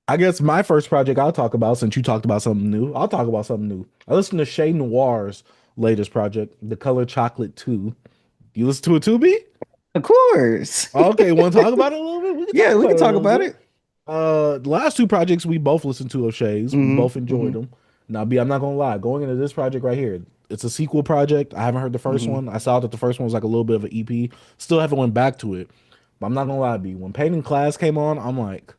I guess my first project I'll talk about, since you talked about something new, I'll talk about something new. I listened to Che Noir's latest project, The Color Chocolate 2. You listen to it too, B? Of course. Okay, want to talk about it a little bit? We can Yeah, talk we about can it a talk little about bit. it. The last two projects we both listened to of Shay's, we Hmm. both enjoyed Hmm. them. Now, B, I'm not gonna lie, going into this project right here, it's a sequel project. I haven't heard the first Hmm. one. I saw that the first one was like a little bit of an EP. Still haven't went back to it, but I'm not gonna lie, B. When Pain in Class came on, I'm like,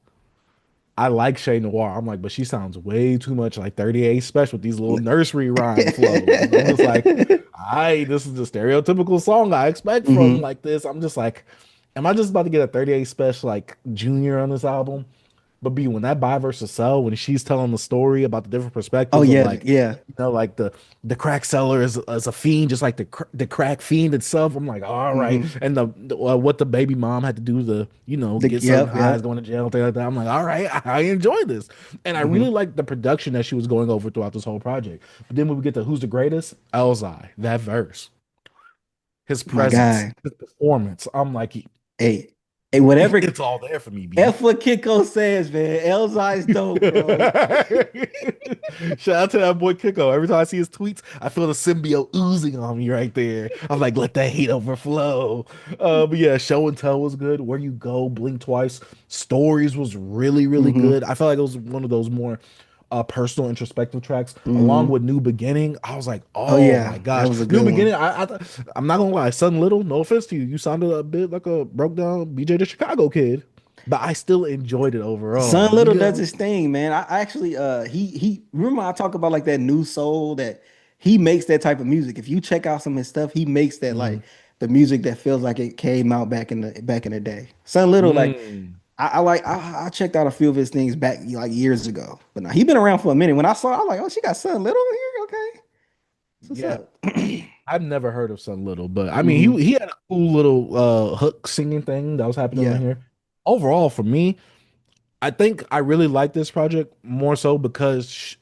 I like Che Noir. I'm like, but she sounds way too much like 38 Special with these little nursery rhyme flows. And I'm just like, this is the stereotypical song I expect from Hmm. like this. I'm just like, am I just about to get a 38 Special like junior on this album? But B, when that buy versus sell, when she's telling the story about the different Oh perspectives of yeah, like, yeah. like the crack seller is a fiend, just like the crack fiend itself. I'm like, all right, Hmm. and what the baby mom had to do to get certain Yep, highs, yep. going to jail, things like that. I'm like, all right, I enjoy this, and I really Hmm. like the production that she was going over throughout this whole project. But then when we get to Who's the Greatest, Elzai, that verse, his My presence, guy. his performance, I'm like, Hey, hey, whatever it's all there for me, B. F what Kiko says, man. Elzai's dope, bro. Shout out to that boy Kiko. Every time I see his tweets, I feel the symbiote oozing on me right there. I'm like, let that hate overflow. But yeah, show and tell was good. Where you go, blink twice. Stories was really, really Hmm. good. I felt like it was one of those more personal introspective tracks along Hmm. with New Beginning. I was like, Oh oh my yeah, that gosh, was a New good Beginning. one. I'm not gonna lie, Son Little, no offense to you, you sounded a bit like a broke down BJ the Chicago kid, but I still enjoyed it Son overall. You Little get does his thing, man. I actually he remember I talk about like that new soul that he makes that type of music. If you check out some of his stuff, he makes that Mhm. like the music that feels like it came out back in the day. Son Little, like Mm. I checked out a few of his things back like years ago. But now he been around for a minute. When I saw it, I was like, oh, she got Son Little here? Okay. So what's Yeah, up? I've never heard of Sun Little, but I mean, Hmm. he had a cool little hook singing thing that was happening on Yeah. here. Overall, for me, I think I really like this project more so because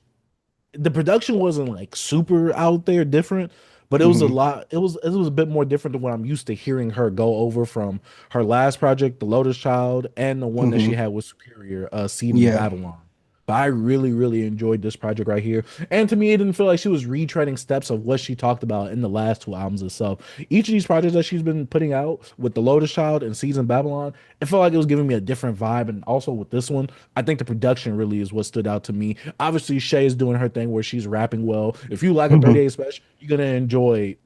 the production wasn't like super out there different, but it was a Hmm. lot. It was a bit more different than what I'm used to hearing her go over from her last project, The Lotus Child, and the one that she Hmm. had with Superior, Seed in Yeah. Babylon. But I really, really enjoyed this project right here. And to me, it didn't feel like she was retreading steps of what she talked about in the last two albums itself. Each of these projects that she's been putting out with The Lotus Child and Seeds in Babylon, it felt like it was giving me a different vibe. And also with this one, I think the production really is what stood out to me. Obviously, Shay is doing her thing where she's rapping well. If you like a Hmm. 38 Special, you're gonna enjoy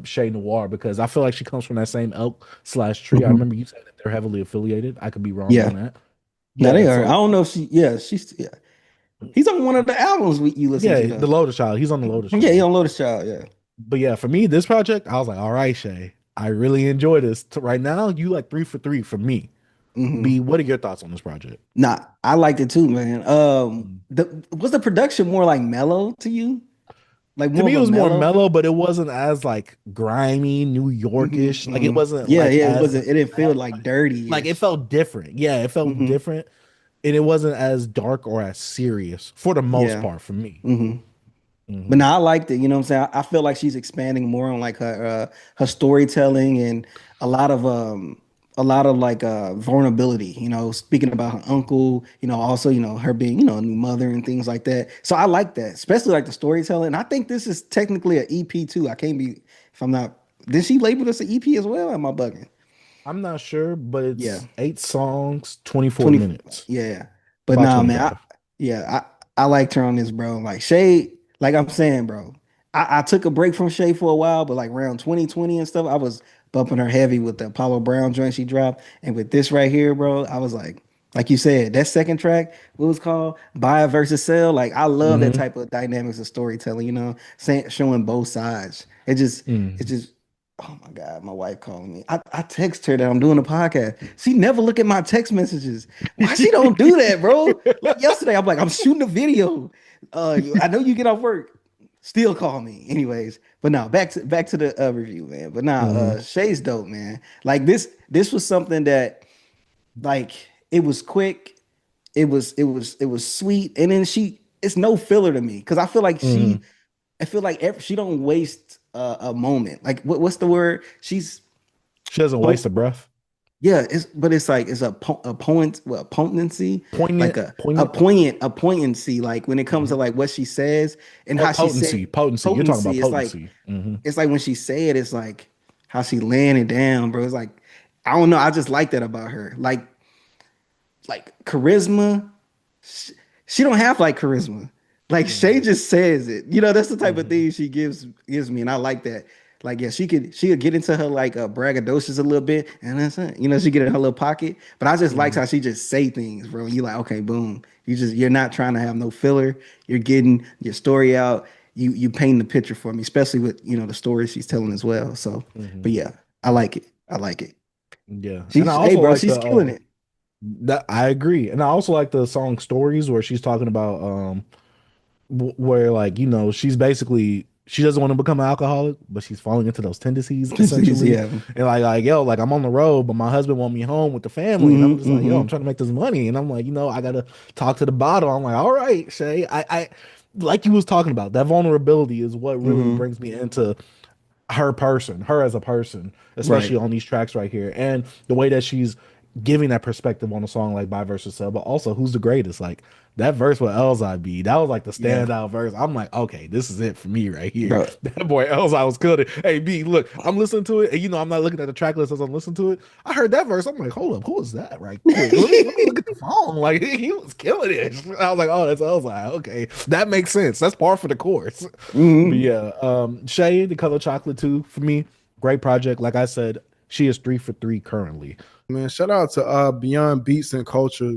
Shay Noir because I feel like she comes from that same elk slash tree. I Hmm. remember you said that they're heavily affiliated. I could be wrong on Yeah. that. Now Yeah, they are. I so don't know if she. Yeah, she's. Yeah. He's on one of the albums you listen to yeah, the though. Lotus Child. He's on the Lotus Yeah, he Child. on Lotus Child. Yeah. But yeah, for me, this project, I was like, all right, Shay, I really enjoy this. Right now, you like three for three for me. B, Hmm. what are your thoughts on this project? Nah, I liked it too, man. Was the production more like mellow to you? Like To more me, of it a was more mellow? mellow, but it wasn't as like grimy, New Hmm. Yorkish. Like it Hmm. wasn't Yeah, like yeah. It as wasn't. like It didn't feel sad, like but like it dirty-ish. felt different. Yeah, it felt Hmm. different, and it wasn't as dark or as serious for the most Yeah. part for me. Hmm. But Hmm. now I liked it. You know what I'm saying? I feel like she's expanding more on like her storytelling and a lot of um a lot of like vulnerability, speaking about her uncle, also, her being, a new mother and things like that. So I like that, especially like the storytelling. And I think this is technically an EP too. I can't be if I'm not did she label this an EP as well? Am I bugging? I'm not sure, but Yeah. it's 8 songs, 24 24. minutes, Yeah. But about nah, man, 25. yeah, I liked her on this, bro. Like Shay, like I'm saying, bro. I took a break from Shay for a while, but like around 2020 and stuff, I was bumping her heavy with the Apollo Brown joint she dropped. And with this right here, bro, I was like you said, that second track, what was called Buy versus Sell. Like I love that Hmm. type of dynamics of storytelling, saying showing both sides. It Hmm. just Oh my God, my wife calling me. I text her that I'm doing a podcast. She never look at my text messages. Why she don't do that, bro? Like yesterday, I'm like, I'm shooting a video. I know you get off work. Still call me. Anyways, but now back to the review, man. But now Hmm. Shay's dope, man. Like this was something that like it was quick, it was sweet, and then it's no filler to me because Hmm. I feel like she don't waste a moment. Like what's the word? She's She doesn't waste so a breath. Yeah, it's like it's a point, well, potency, like Poignant, a poignant. poignancy, like when it comes to Mhm. like what she says and Oh, how she said potency, potency. You're talking about potency. potency. Hmm. It's like when she said it's like how she laying it down, bro. It's like I don't know. I just like that about her. Like charisma. She don't have like charisma. Like Shay Hmm. just says it. You know, that's the type of Hmm. thing she gives me, and I like that. Like, yeah, she could get into her like braggadocious a little bit, and that's it. You know, she get in her little pocket. But I just like Hmm. how she just say things, bro. You like, okay, boom. You're not trying to have no filler. You're getting your story out. You painting the picture for me, especially with the stories she's telling as well. So, but Hmm. yeah, I like it. I like it. Yeah, and I She's hey, also bro, like she's the killing it. that I agree, and I also like the song "Stories" where she's talking about where like she's basically she doesn't want to become an alcoholic, but she's falling into those tendencies essentially, Yeah. and like yo, like I'm on the road, but my husband want me home with the family, and I'm just like yo, I'm Hmm. trying to make this money, and I'm like I gotta talk to the bottle. I'm like all right, Shay, I like you was talking about that vulnerability is what really Hmm. brings me into her as a person, Right. especially on these tracks right here, and the way that she's giving that perspective on a song like By versus Sub, but also who's the greatest. Like that verse with Elzai B, that was like the Yeah. standout verse. I'm like, okay, this is it for me right here. Bro. That boy Elzai was killing it. Hey B, look, I'm listening to it, and I'm not looking at the track list as I'm listening to it. I heard that verse. I'm like, hold up, who is that? Right quick, let me look at the phone. Like he was killing it. I was like, oh, that's Elzai. Okay, that makes sense. That's par for the course. But Hmm. yeah, Shay, the color chocolate too, for me, great project. Like I said, she is 3 for 3 currently. Man, shout out to Beyond Beats and Culture.